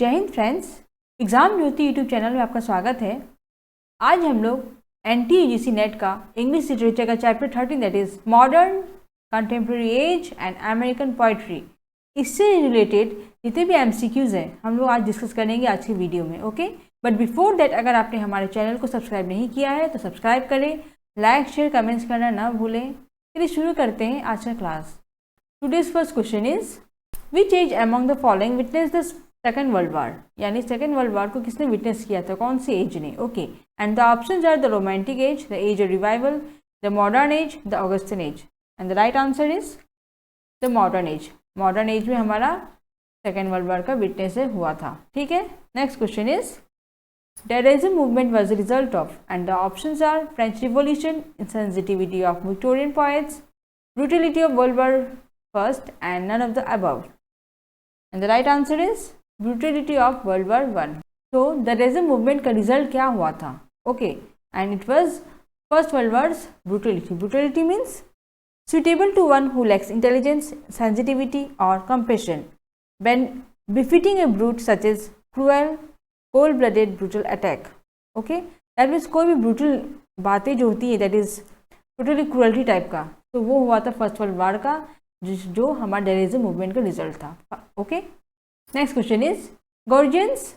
जय Hind friends, exam ज्योति YouTube channel में आपका स्वागत है। आज हम लोग NT-UGC नेट का इंग्लिश लिटरेचर का chapter 13 that is modern contemporary age and American poetry, इससे रिलेटेड जितने भी MCQs हैं हम लोग आज डिस्कस करेंगे आज की वीडियो में। ओके, बट बिफोर दैट अगर आपने हमारे चैनल को सब्सक्राइब नहीं किया है तो सब्सक्राइब करें, लाइक शेयर कमेंट्स करना ना भूलें। चलिए शुरू करते हैं आज का class. Today's first question is which age among the following witness the second world war, यानी सेकेंड वर्ल्ड वार को किसने विटनेस किया था, कौन सी एज ने। Okay, and the options are the romantic age, the age of revival, the modern age, the Augustan age. And the right answer is the modern age. Modern age में हमारा second world वार का witness हुआ था। ठीक है, next question is Dadaism movement was a result of, and the options are French Revolution, insensitivity of Victorian poets, brutality of World War I, and none of the above. And the right answer is brutality of World War I. So Dadaism movement का result क्या हुआ था? Okay, and it was First World War's brutality. Brutality means suitable to one who lacks intelligence, sensitivity, or compassion, when befitting a brute such as cruel, cold blooded brutal attack. Okay, that means कोई भी brutal बातें जो होती है that is totally cruelty type का, तो वो हुआ था फर्स्ट वर्ल्ड वार का, जो हमारा डेरिज्म मूवमेंट का रिजल्ट था। Okay, next question is Georgians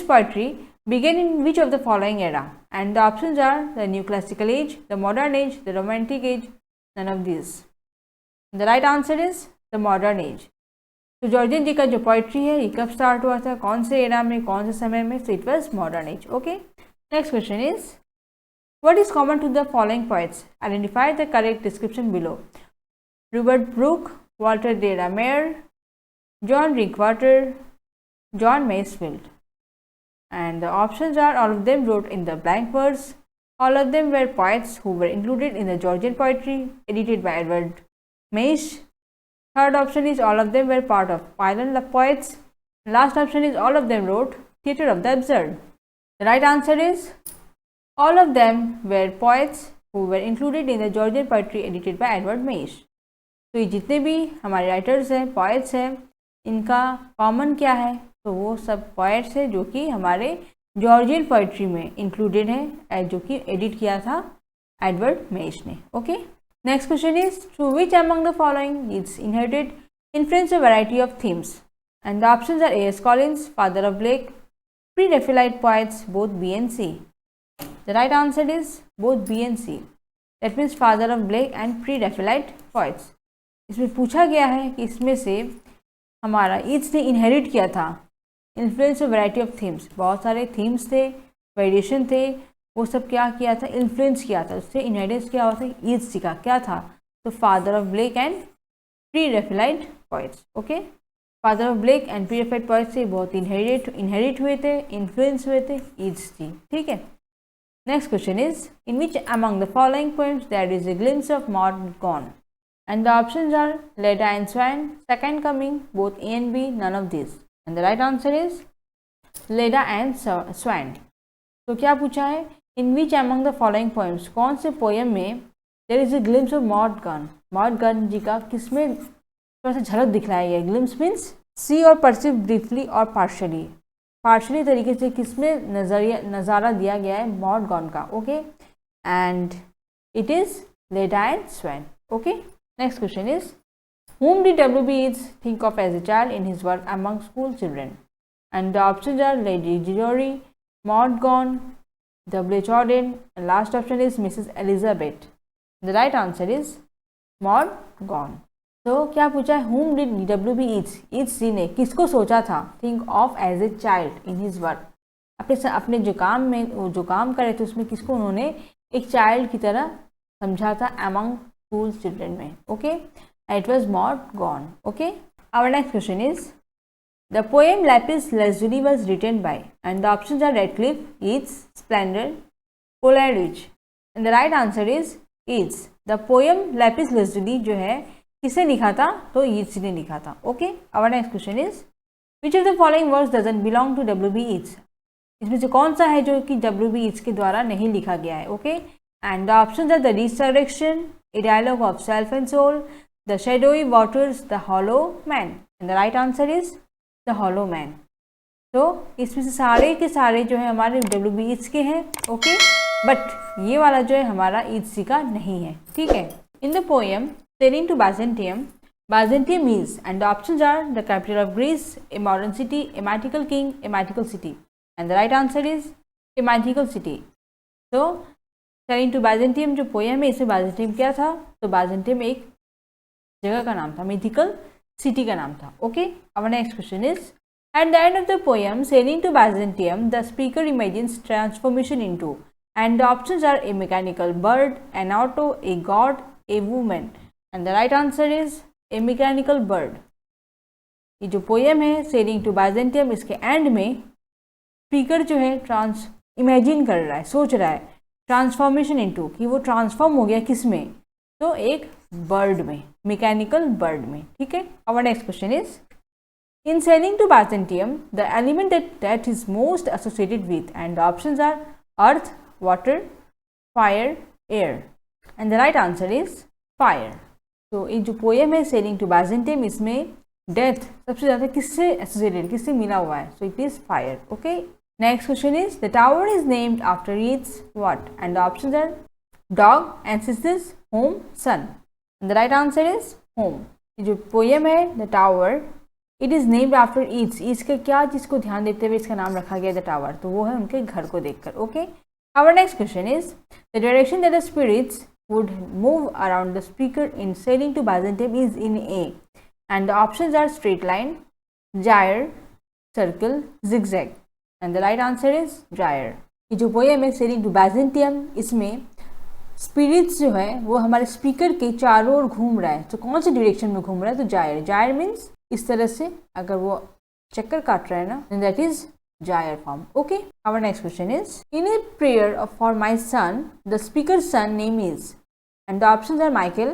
poetry begin in which of the following era, and the options are the new classical age, the modern age, the romantic age, none of this. The right answer is the modern age. तो Georgian जी का जो poetry है ये कब start हुआ था, कौन से एरा में, कौन से समय में? So it was modern age. Okay, next question is what is common to the following poets, identify the correct description below. Rupert Brooke, Walter de la Mare, John Drinkwater, John Masefield. And the options are all of them wrote in the blank verse, all of them were poets who were included in the Georgian poetry edited by Edward Marsh. Third option is all of them were part of Pylon poets. Last option is all of them wrote Theatre of the Absurd. The right answer is all of them were poets who were included in the Georgian poetry edited by Edward Mace. तो ये जितने भी हमारे writers हैं, poets हैं, इनका common क्या है? तो वो सब पोएट्स हैं जो कि हमारे जॉर्जियन पोइट्री में इंक्लूडेड हैं, जो कि एडिट किया था एडवर्ड मेश ने। Okay, next question is through which among the following is inherited influence a variety of themes, and the options are A.S. Collins, father of Blake, pre-Raphaelite poets, both B and C. The right answer is both B and C. That means father of Blake and pre-Raphaelite poets. इसमें पूछा गया है कि इसमें से हमारा each ने inherit किया था influence a variety of themes, बहुत सारे थीम्स थे, वेरिएशन थे, वो सब क्या किया था, इन्फ्लुएंस किया था, उससे इनहेरिटेंस क्या हुआ था, ईच का क्या था, तो father of Blake and pre Raphaelite poets. Okay, father of Blake and pre Raphaelite poets से बहुत इनहेरिट हुए थे, इन्फ्लुएंस हुए थे ईच थी। ठीक है, next question is in which among the following poems there is a glimpse of Maud Gonne, and the options are Leda and Swan, second coming, both A and B, none of this. And the right answer is Leda and Swan. तो क्या पूछा है, in which among the following poems, कौन से poem में there is a glimpse of Maud Gonne, Maud Gonne ji का किसमें थोड़ा सा झलक दिखलाया गया। ग्लिम्स मीन्स सी और परसीव ब्रीफली और पार्शली तरीके से किसमें नज़ारा दिया गया है, मॉड गन का। Okay, and it is Leda and Swan. Okay, next question is whom did W.B. Yeats think of as a child in his work among school children, and the options are Lady Gilroy, Maud Gonne, W.H. Auden, and last option is Mrs. Elizabeth. The right answer is Maud Gonne. तो क्या पूछा है, whom did W.B. Yeats जी ने किसको सोचा था, think of as a child in his work, अपने जो काम करे थे उसमें किसको उन्होंने एक चाइल्ड की तरह समझा था among school children में। Okay, it was Maud Gonne. Okay, our next question is the poem Lapis Lazuli was written by, and the options are Radcliffe, Yeats, Splendor, Coleridge. And the right answer is Yeats. The poem Lapis Lazuli जो है किसने लिखा था, तो Yeats ने लिखा था। Okay, our next question is which of the following works doesn't belong to W.B. Yeats? इसमें से कौन सा है जो कि W.B. Yeats के द्वारा नहीं लिखा गया है। Okay, and the options are The Resurrection, A Dialogue of Self and Soul, The Shadowy Waters, The Hollow Man. And the right answer is the hollow man. तो इसमें से सारे के सारे जो है हमारे WB ईट्स के हैं, ओके, बट ये वाला जो है हमारा ईट्स का नहीं है, ठीक है। In the poem sailing to Byzantium, Byzantium is, and the options are the capital of Greece, a modern city, a mythical king, a mythical city, and the right answer is a mythical city. So, selling to Byzantium जो poem है इसमें Byzantium क्या था, तो Byzantium एक जगह का नाम था, mythical city का नाम था, okay. Our next question is, at the end of the poem sailing to Byzantium, the speaker imagines transformation into, and the options are a mechanical bird, an auto, a god, a woman, and the right answer is A mechanical bird. ये जो poem है sailing to Byzantium, इसके and में speaker जो है imagine कर रहा है, सोच रहा है ट्रांसफॉर्मेशन इनटू, कि वो ट्रांसफॉर्म हो गया किस में, तो एक बर्ड में, मैकेनिकल बर्ड में, ठीक है। Our next question is, in sailing to Byzantium the element that is most associated with, and the options are earth, water, fire, air, and the right answer is fire. तो ये जो poem है sailing to Byzantium, इसमें death सबसे ज़्यादा किससे associated, किससे मिला हुआ है, so it is fire, okay. Next question is, the tower is named after its what, and the options are dog, ancestors, home, sun, and the right answer is home. ये जो poem है the tower, it is named after its का क्या चीज़ को ध्यान देते हुए इसका नाम रखा गया द टावर, तो वो है उनके घर को देखकर, okay. Our next question is, the direction that the spirits would move around the speaker in sailing to Byzantium is in A, and the options are straight line, gyre, circle, zigzag, and the right answer is gyre। ये जो poem है sailing to Byzantium, इसमें spirits जो है वो हमारे speaker के चारों ओर घूम रहा है, तो कौन सी डायरेक्शन में घूम रहा है, तो जायर। जायर मीन्स इस तरह से अगर वो चक्कर काट रहा है ना, then that is gyre form, okay. Our next question is, in a prayer for my son, the speaker's son name is, and the options are Michael,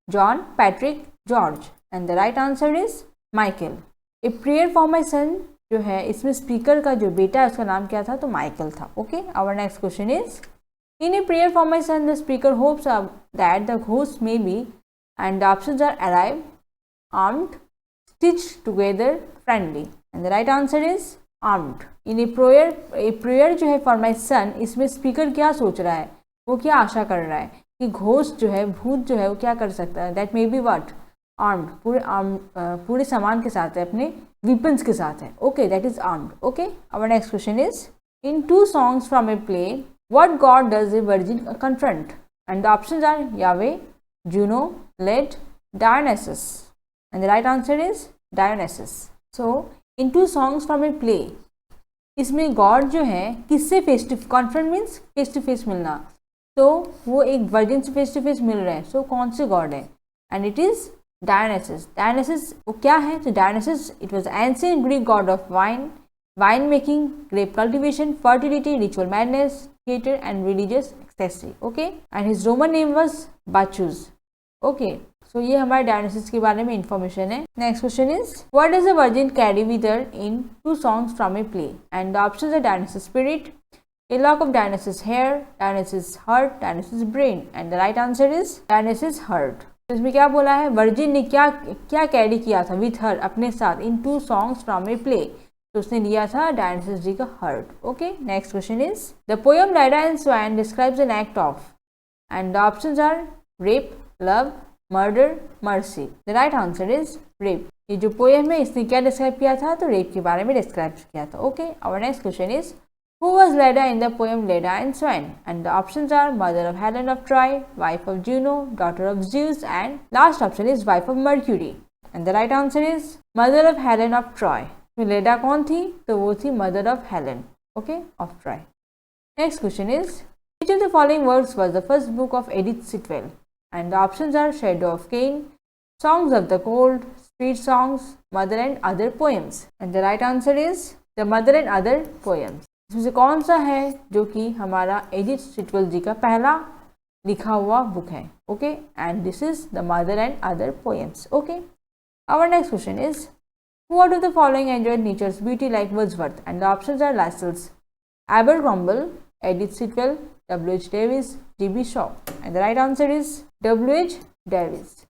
John, Patrick, George, and the right answer is Michael। A prayer for my son जो है इसमें speaker का जो बेटा है उसका नाम क्या था, तो माइकल था, okay. Our next question is, in a prayer for my son the speaker hopes that the ghost may be, and the options are arrive, armed, stitch together, friendly, and the right answer is armed. In a prayer जो है for my सन, इसमें speaker क्या सोच रहा है, वो क्या आशा कर रहा है कि घोस्ट जो है, भूत जो है वो क्या कर सकता है, that may be what, armed, पूरे सामान के साथ है, अपने weapons के साथ है, okay, that is armed, okay. Our next question is, in 2 songs from a play what god does a virgin confront, and the options are Yahweh, Juno, Led, Dionysus, and the right answer is Dionysus. So in 2 songs from a play, इसमें god जो है किससे face to, confront means face to face मिलना, तो वो एक virgin से face to face मिल रहे हैं, सो कौन से गॉड है, and it is Dionysus. Dionysus वो क्या है, तो Dionysus it was ancient Greek god of wine making, grape cultivation, fertility, ritual madness, theatre and religious ecstasy, okay, and his Roman name was Bacchus, okay. So ये हमारे Dionysus के बारे में information है। Next question is, what does a virgin carry with her in 2 songs from a play, and the options are Dionysus spirit, a lock of Dionysus hair, Dionysus heart, Dionysus brain, and the right answer is Dionysus heart। तो इसमें क्या बोला है, virgin ने क्या carry किया था with her, अपने साथ, in 2 songs from a play, तो उसने लिया था डायनासिस जी का heart, okay. Next question is, the poem Leda and Swan describes an act of, and the options are rape, love, murder, mercy, the right answer is rape. ये जो poem है इसने क्या डिस्क्राइब किया था, तो रेप के बारे में डिस्क्राइब किया था, okay. Our next question is, who was Leda in the poem Leda and Swan, and the options are mother of Helen of Troy, wife of Juno, daughter of Zeus, and last option is wife of Mercury, and the right answer is mother of Helen of Troy। तो लेडा कौन थी, तो वो थी mother of Helen, okay, of Troy. Next question is, which of the following works was the first book of Edith Sitwell, and the options are Shadow of Cain, Songs of the Cold, Street Songs, Mother and Other Poems, and the right answer is the Mother and Other Poems। इसमें से कौन सा है जो कि हमारा Edith Sitwell जी का पहला लिखा हुआ बुक है, okay, and this is the mother and other poems, okay. Our next question is, who out of the following enjoyed nature's beauty like Wordsworth, and the options are Lascelles, Abercrombie, Edith Sitwell, W.H. Davies, G.B. Shaw, and the right answer is W.H. Davies.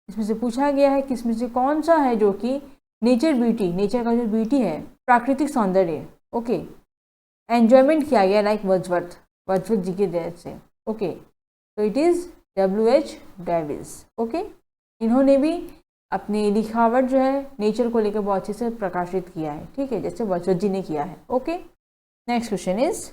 इसमें से पूछा गया है कि इसमें से कौन सा है जो कि नेचर ब्यूटी, नेचर का जो ब्यूटी है, प्राकृतिक सौंदर्य, ओके, एन्जॉयमेंट किया गया लाइक वर्ड्सवर्थ जी के देर से, ओके, तो it is W.H. Davis, okay. इन्होंने भी अपनी लिखावट जो है नेचर को लेकर बहुत अच्छे से प्रकाशित किया है, ठीक है, जैसे वर्ड्सवर्थ जी ने किया है, okay. Next question is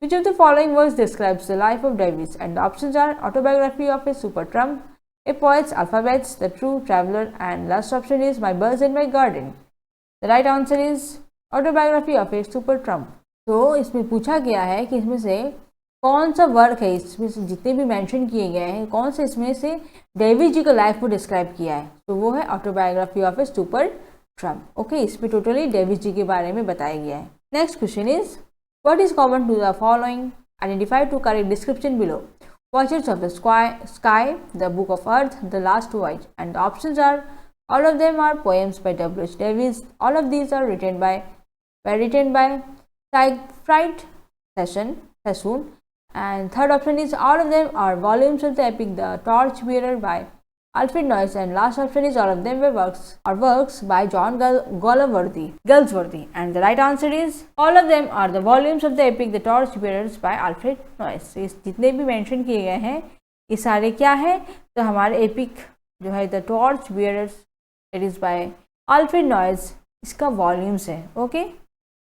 which of the following works describes the life of Davis? And the options are Autobiography of a Super Trump, A Poet's Alphabets, The True Traveler, and last option is My Birds in My Garden. The right answer is Autobiography of a Super Trump. तो इसमें पूछा गया है कि इसमें से कौन सा वर्क है, इसमें से जितने भी मेंशन किए गए हैं कौन से इसमें से डेविस जी का लाइफ को डिस्क्राइब किया है, तो वो है autobiography of A super Trump, okay. इसमें टोटली डेविस जी के बारे में बताया गया है। Next question is what is common to the following? Identify to correct description below. Watchers of the Sky, The Book of Earth, The Last Voyage, and the options are all of them are poems by W.H. Davis. All of these are written by Siegfried Sassoon, and third option is all of them are volumes of the epic The Torchbearer by Alfred Noyes, and last option is all of them were works by John Galsworthy, and the right answer is all of them are the volumes of the epic The Torchbearers by Alfred Noyes. इस जितने भी mention किए गए हैं ये सारे क्या है, तो हमारे एपिक जो है the torch bearers, it is by Alfred Noyes, इसका वॉल्यूम्स है, okay.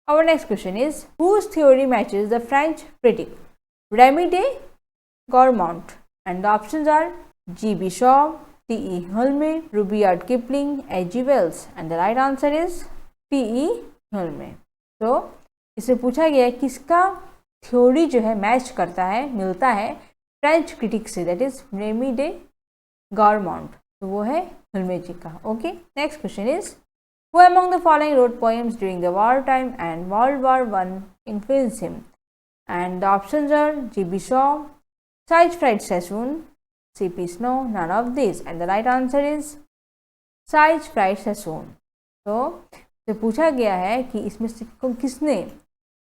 Our next question is whose theory matches the French critic Remy de Gourmont, and the options are G.B. Shaw, T.E. Hulme, Rudyard Kipling, H.G. Wells, and the right answer is T.E. Hulme. तो इससे पूछा गया है किसका theory जो है match करता है, मिलता है फ्रेंच क्रिटिक से, that is Remy de Gourmont, तो वो है हुल्मे जी का, okay. Next question is who among the following wrote poems during the war time and world war one influenced him, and the options are G.B. Shaw, Siegfried Sassoon, C.P. Snow, none of these, and the right answer is Siegfried Sassoon. तो पूछा गया है कि इसमें से किसने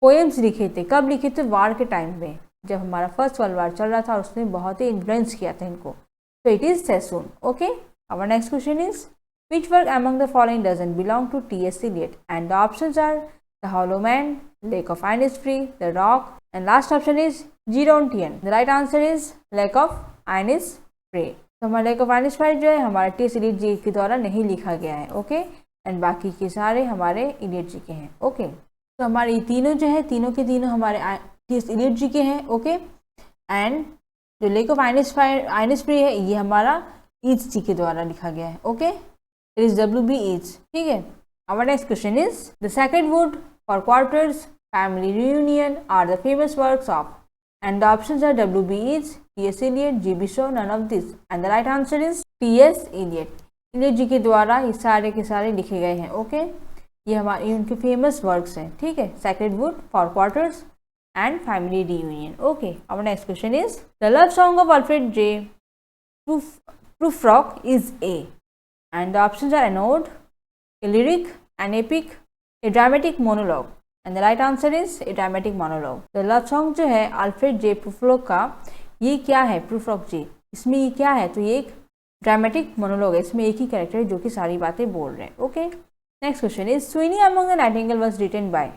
poems लिखे थे, कब लिखे थे, वार के टाइम में, जब हमारा फर्स्ट वर्ल्ड वार चल रहा था और उसने बहुत ही इन्फ्लुएंस किया था इनको, तो it is Sassoon, okay. Our next question is which work among the following doesn't belong to T.S. Eliot, and the options are The Hollow Man, Lake of Innisfree, The Rock, and last option is Gerontian. The right answer is Lake of Innisfree. तो हमारा lake of Innisfree जो है हमारा T.S. Eliot जी के द्वारा नहीं लिखा गया है, ओके, एंड बाकी के सारे हमारे Eliot जी के हैं, ओके। तो हमारे ये तीनों जो है तीनों के तीनों हमारे T.S. Eliot जी के हैं, ओके, एंड जो लेक ऑफ इनिस्फ्री है ये हमारा ईट्स जी के द्वारा लिखा गया है, okay, it is W.B. Yeats, ठीक है। Our next question is the second wood four quarters, family reunion are the famous works of, and the options are W.B. Yeats, T.S. Eliot, G.B. Shaw, none of this, and the right answer is T.S. Eliot. Eliot जी के द्वारा ये सारे के सारे लिखे गए हैं, okay, ये हमारे उनके फेमस वर्क्स हैं, ठीक है, sacred wood, four quarters and family reunion, okay. Our next question is the love song of Alfred J Prufrock is a, and the options are an ode, a lyric, an epic, a dramatic monologue, and the right answer is a dramatic monologue. The love song जो है Alfred J Prufrock का, ये क्या है, Prufrock जी, इसमें ये क्या है, तो ये एक ड्रामेटिक मोनोलॉग है, इसमें एक ही कैरेक्टर है जो कि सारी बातें बोल रहे हैं, okay. Next question is Sweeney among the nightingale was written by,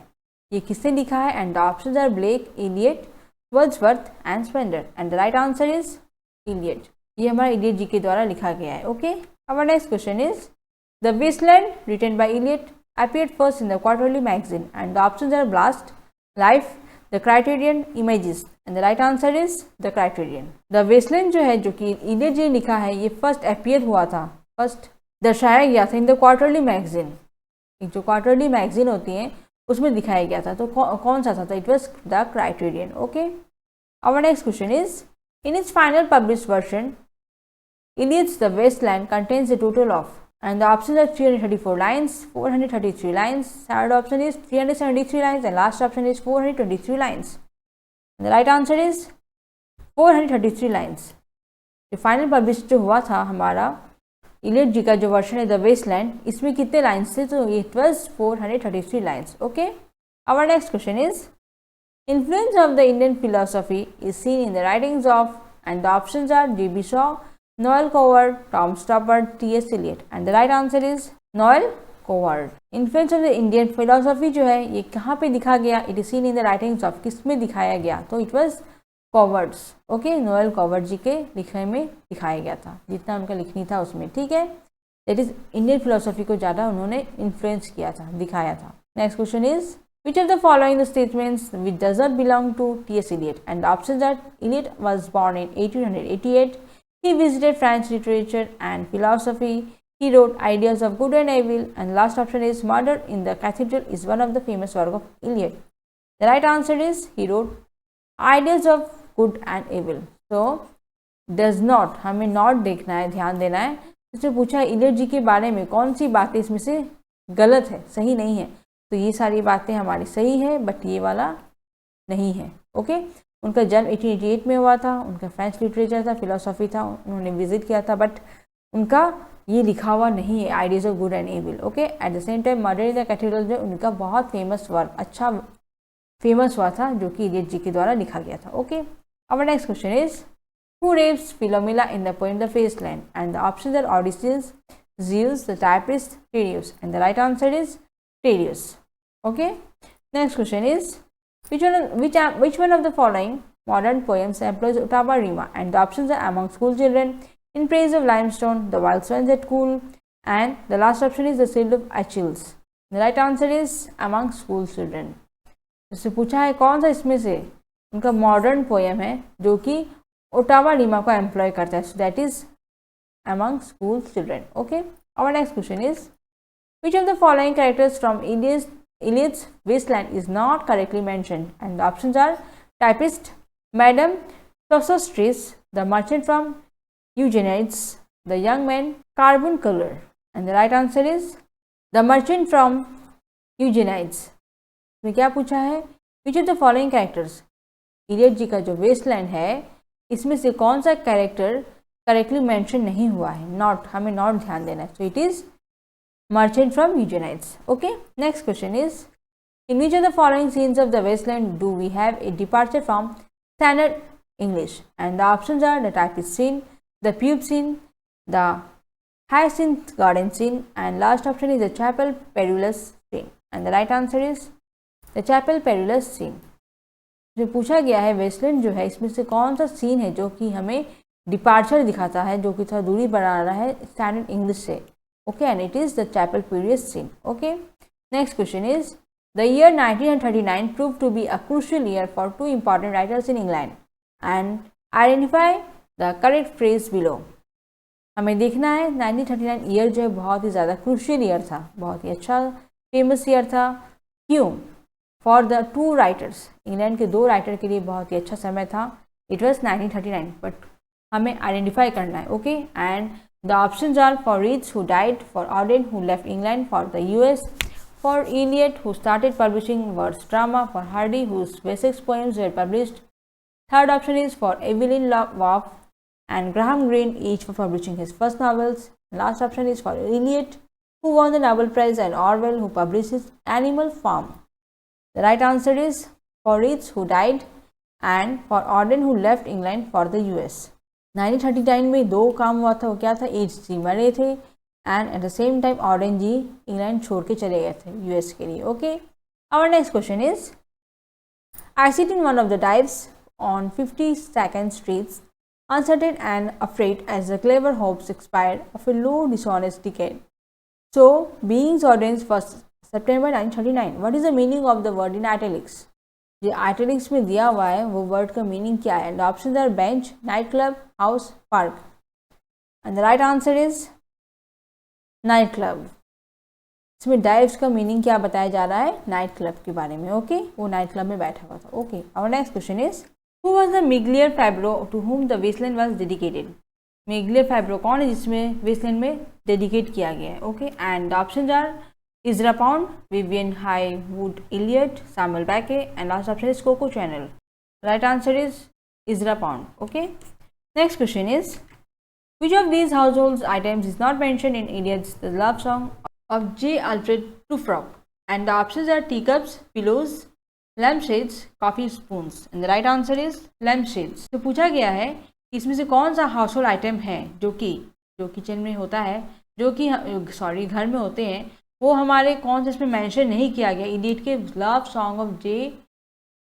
ये किसने लिखा है, and the options are Blake, Eliot, Wordsworth and Spender, and the right answer is Eliot, ये हमारा इलियट जी के द्वारा लिखा गया है, okay. Our next question is the Wasteland written by Eliot appeared first in the Quarterly magazine, and the options are Blast, Life, The Criterion, Images, and the right answer is The Criterion. The Wasteland जो है जो कि Elliot जी ने लिखा है ये first appear हुआ था, फर्स्ट दर्शाया गया था इन द क्वार्टरली मैगजीन, जो क्वार्टरली मैगजीन होती है उसमें दिखाया गया था, तो कौन सा था, it was the Criterion, okay. Our next question is in its final published version Eliot's The Wasteland contains a total of, and the options are 334 lines, 433 lines, third option is 373 lines, and last option is 423 lines. And the right answer is 433 lines. जो final publish जो हुआ था हमारा Eliot जी का जो version है the Westland, इसमें कितने लाइन्स थे, तो it was 433 lines, okay. Our next question is influence of the Indian philosophy is seen in the writings of, and the options are G.B. Shaw, Noel Coward, Tom Stoppard, T.S. Eliot, and the right answer is Noel Coward. Influence of the Indian philosophy जो है ये कहाँ पे दिखा गया? It is seen in the writings of, किस में दिखाया गया? तो it was Coward's. Okay, Noel Coward ji के लिखने में दिखाया गया था, जितना उनका लिखनी था उसमें, ठीक है। दैट इज इंडियन फिलोसफी को ज़्यादा उन्होंने इन्फ्लुएंस किया था, दिखाया था। Next question is which of the following the statements which does not belong to T.S. Eliot? And the options are: Eliot was born in 1888. He visited French literature and philosophy. He wrote Ideas of Good and Evil. And last option is Murder in the Cathedral is one of the famous work of Eliot. The right answer is he wrote Ideas of Good and Evil. So does not, हमें not देखना है, ध्यान देना है। इसमें पूछा है Elliot ji के बारे में कौन सी बातें इसमें से गलत है, सही नहीं है। तो ये सारी बातें हमारी सही है, बट ये वाला नहीं है। ओके, उनका जन्म 1888 में हुआ था, उनका फ्रेंच लिटरेचर था, फिलोसॉफी था, उन्होंने विजिट किया था, बट उनका ये लिखा हुआ नहीं है ideas of good and evil. Okay, at the same time murder in the cathedral जो उनका बहुत फेमस वर्क, अच्छा फेमस हुआ था, जो कि इलियट जी के द्वारा लिखा गया था। Okay, our next question is who rapes Philomela in the poem the Waste Land? And the options are Odysseus, Zeus, the typist, Tereus. And the right answer is Tereus. Okay, next question is which one of the following modern poems employs Ottawa rima? And the options are among school children, in praise of limestone, the wild swans at cool, and the last option is the shield of Achilles. The right answer is among school children. इससे पूछा है कौन सा इसमें से उनका modern poem है जो कि ओटावा रीमा को एम्प्लॉय करता है। So that is among school children. Okay, our next question is which of the following characters from Eliot's Wasteland is not correctly mentioned? And the options are typist, Madame Sosostris, the merchant from Eugenides, the young man, Carbuncular. And the right answer is the merchant from Eugenides. में क्या पूछा है? Which of the following characters? Eliot जी का जो Westland है इसमें से कौन सा कैरेक्टर करेक्टली मेंशन नहीं हुआ है? नॉट, हमें नॉट ध्यान देना है। So it is merchant from Eugenides. Okay, next question is in which of the following scenes of the Wasteland do we have a departure from standard English? And the options are the typist scene, the pube scene, the hyacinth garden scene, and last option is the chapel perilous scene. And the right answer is the chapel perilous scene. जो पूछा गया है Westland जो है इसमें से कौन सा सीन है जो कि हमें डिपार्चर दिखाता है, जो कि थोड़ा दूरी बना रहा है स्टैंडर्ड इंग्लिश से। Okay, and it is the chapel perilous scene. Okay, next question is the year 1939 proved to be a crucial year for two important writers in England, and identify the correct phrase below. हमें देखना है 1939 year जो है बहुत ही ज़्यादा crucial year था, बहुत ही अच्छा फेमस ईयर था। क्यों? For the two writers, England के दो राइटर के लिए बहुत ही अच्छा समय था। इट वॉज 1939, बट हमें आइडेंटिफाई करना है। Okay, and the options are for Reeds who died, for Auden who left England for the US, for Eliot who started publishing verse drama, for Hardy whose basic poems were published. Third option is for Evelyn Waugh and Graham Greene, each for publishing his first novels. Last option is for Eliot who won the Nobel Prize, and Orwell who published his Animal Farm. The right answer is for Reeds who died and for Auden who left England for the US. 1939 में दो काम हुआ था, वो क्या था? H G मरे थे and at the same time Auden ji England छोड़ के चले गए थे यूएस के लिए। Okay, our next question is I sit in one of the dives on 52nd Street uncertain and afraid as the clever hopes expired of a low dishonest decade. So beings ordinance 1st September 1939. What is the meaning of the word in italics? जो आइटलिक्स में दिया हुआ है वो word का meaning क्या है? And options are bench, night club, house, park. And the right answer is night club. इसमें डाइव्स का मीनिंग क्या बताया जा रहा है? नाइट क्लब के बारे में। ओके, वो नाइट क्लब में बैठा हुआ था। Okay, our next question is who was the miglior fabbro to whom the Waste Land was dedicated? Miglior fabbro कौन है जिसमें वेस्टलैंड में डेडिकेट किया गया है? Okay, and the options are Ezra Pound, Vivian Highwood Elliott, Samuel Beckett, and last option is Coco Chanel. Right answer is Ezra Pound. Okay. Next question is which of these household items is not mentioned in Eliot's The Love Song of J. Alfred Prufrock? And the options are teacups, pillows, lampshades, coffee spoons. And the right answer is lampshades. तो पूछा गया है इसमें से कौन सा household item है जो किचन में होता है, जो कि घर में होते हैं, वो हमारे कौन से इसमें मेंशन नहीं किया गया इडियट के love song of J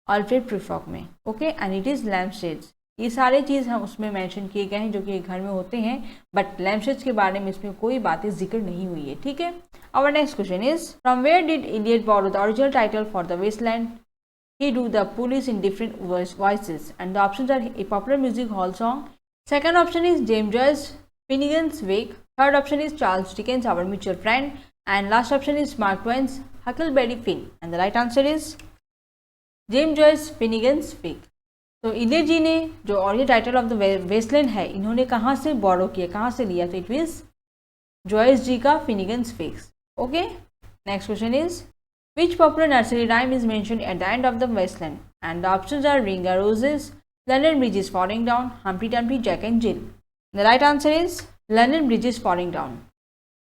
Alfred Prufrock में। Okay, and it is lampshades. ये सारे चीज़ हम उसमें मेंशन किए गए हैं जो कि घर में होते हैं, बट लैम्पशेड्स के बारे में इसमें कोई बातें जिक्र नहीं हुई है। ठीक है, our next question is from where did Eliot borrow the original title for the Wasteland he do the police in different voices, and the options are a popular music hall song, second option is James Joyce Finnegan's Wake, third option is Charles Dickens Our Mutual Friend, and last option is Mark Twain's Huckleberry Finn, and the right answer is James Joyce Finnegan's Wake। तो Eliot ji ने जो original title of the Wasteland है इन्होंने कहाँ से बोरो किया, कहाँ से लिया, तो इट मीन्स जॉयस जी का Finnegans Wake. Okay, next question is Which popular nursery rhyme is mentioned at the end of the Wasteland? And the options are Ring a Roses, London Bridge is Falling Down, Humpty Dumpty, Jack and Jill. The right answer is London Bridge is Falling Down.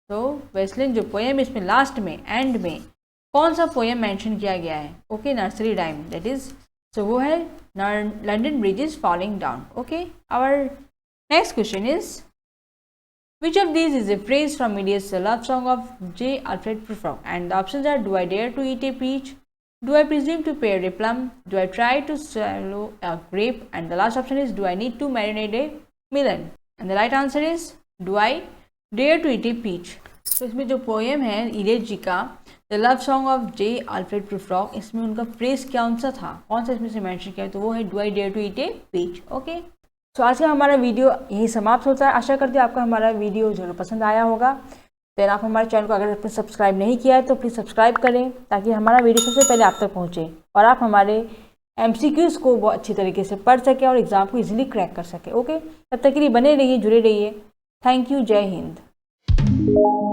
तो Waste Land जो poem इसमें last में end में कौन सा poem mention किया गया है? Okay, nursery rhyme, that is, so वो है London Bridge is falling down. Okay, our next question is Which of these is a phrase from Idiot's love song of J. Alfred Prufrock? And the options are: Do I dare to eat a peach? Do I presume to pear a plum? Do I try to swallow a grape? And the last option is: Do I need to marinate a melon? And the right answer is: Do I dare to eat a peach? तो इसमें जो poem है idiot जी का the love song of J Alfred Prufrock, इसमें उनका phrase कौन सा था, कौन सा इसमें से मेंशन किया है, तो वो है do I dare to eat a peach. Okay, तो आज का हमारा वीडियो यही समाप्त होता है। आशा करती हूँ आपका हमारा वीडियो जरूर पसंद आया होगा। फिर आप हमारे चैनल को अगर आपने सब्सक्राइब नहीं किया है तो प्लीज़ सब्सक्राइब करें ताकि हमारा वीडियो सबसे पहले आप तक पहुँचे और आप हमारे MCQs को बहुत अच्छी तरीके से पढ़ सकें और एग्ज़ाम को इजीली क्रैक कर सकें। ओके, तब तक के लिए बने रहिए, जुड़े रहिए। थैंक यू, जय हिंद।